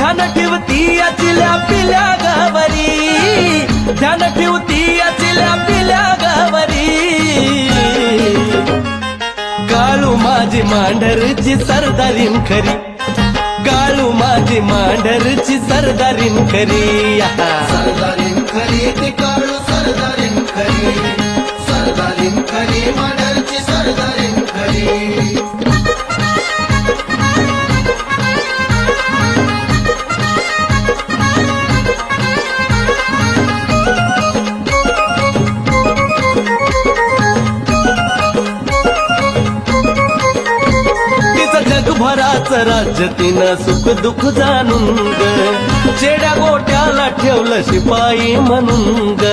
ध्यान ठेवती याचिल्या पिल्या गावरी, ध्यान ठेवती याचिल्या पिल्या गावरी। काळू माझी मांढरची सरदारीन खरी, काळू माझी मांढरची सरदारीन खरी। सरदारीन खरी ते काळू सरदारीन खरी, सरदारीन खरी मांढरची सरदारीन खरी। जगभराच राज्य तिनं सुख दुःख जाणून ग, चेड्या गोट्याला ठेवलं शिपाई म्हणून ग।